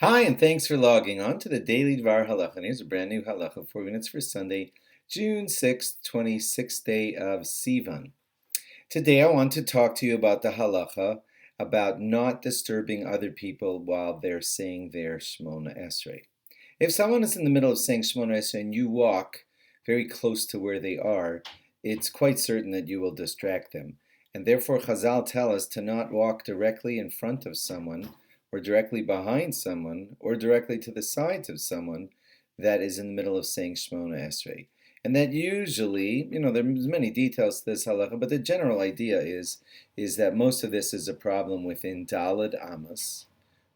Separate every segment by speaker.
Speaker 1: Hi, and thanks for logging on to the Daily DVAR Halacha. And here's a brand new halacha, 4 minutes for Sunday, June 6th, 26th day of SIVAN. Today I want to talk to you about the halacha about not disturbing other people while they're saying their Shmoneh Esrai. If someone is in the middle of saying Shmoneh Esrai and you walk very close to where they are, it's quite certain that you will distract them. And therefore Chazal tell us to not walk directly in front of someone or directly behind someone, or directly to the sides of someone that is in the middle of saying Shmoneh Esrai. And that usually, there's many details to this halacha, but the general idea is that most of this is a problem within Daled Amos,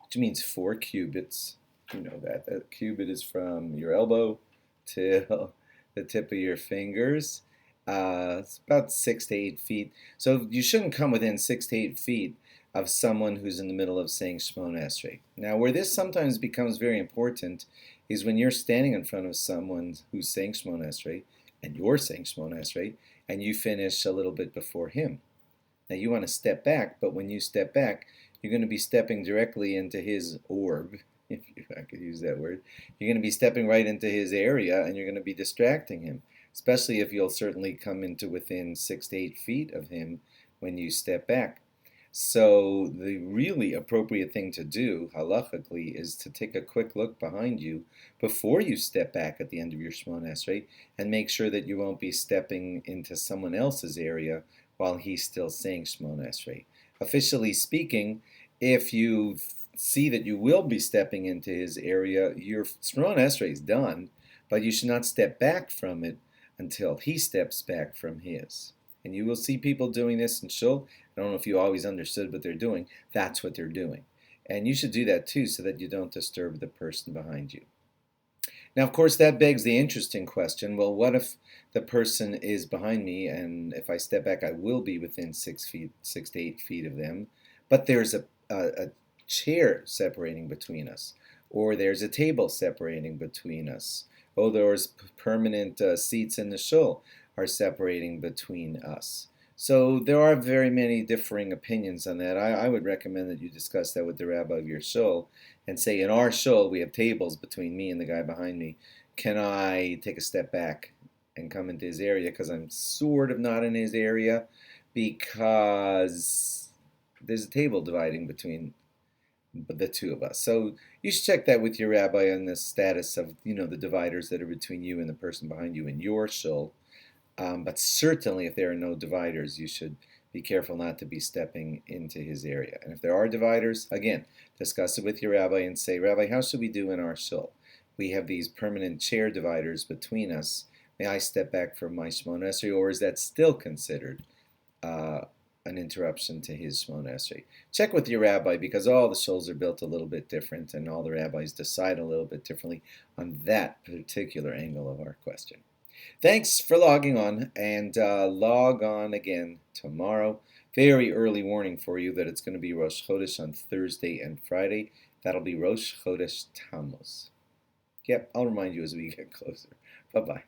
Speaker 1: which means 4 cubits. You know that. That cubit is from your elbow till the tip of your fingers. It's about 6 to 8 feet. So you shouldn't come within 6 to 8 feet of someone who's in the middle of saying Shmoneh Esrai. Now, where this sometimes becomes very important is when you're standing in front of someone who's saying Shmoneh Esrai, and you're saying Shmoneh Esrai, and you finish a little bit before him. Now, you want to step back, but when you step back, you're going to be stepping directly into his orb, if I could use that word. You're going to be stepping right into his area, and you're going to be distracting him, especially if you'll certainly come into within 6 to 8 feet of him when you step back. So the really appropriate thing to do, halachically, is to take a quick look behind you before you step back at the end of your Shmoneh Esrai and make sure that you won't be stepping into someone else's area while he's still saying Shmoneh Esrai. Officially speaking, if you see that you will be stepping into his area, your Shmoneh Esrai is done, but you should not step back from it until he steps back from his. And you will see people doing this in shul. I don't know if you always understood what they're doing. That's what they're doing. And you should do that too so that you don't disturb the person behind you. Now, of course, that begs the interesting question, well, what if the person is behind me and if I step back, I will be within 6 to 8 feet of them, but there's a chair separating between us, or there's a table separating between us, or there's permanent seats in the shul are separating between us. So there are very many differing opinions on that. I would recommend that you discuss that with the rabbi of your shul and say, in our shul, we have tables between me and the guy behind me. Can I take a step back and come into his area because I'm sort of not in his area because there's a table dividing between the two of us. So you should check that with your rabbi on the status of, the dividers that are between you and the person behind you in your shul. But certainly if there are no dividers, you should be careful not to be stepping into his area. And if there are dividers, again, discuss it with your rabbi and say, Rabbi, how should we do in our shul? We have these permanent chair dividers between us. May I step back from my Shmoneh Esrai, or is that still considered an interruption to his Shmoneh Esrai? Check with your rabbi because all the shuls are built a little bit different and all the rabbis decide a little bit differently on that particular angle of our question. Thanks for logging on, and log on again tomorrow. Very early warning for you that it's going to be Rosh Chodesh on Thursday and Friday. That'll be Rosh Chodesh Tammuz. Yep, I'll remind you as we get closer. Bye-bye.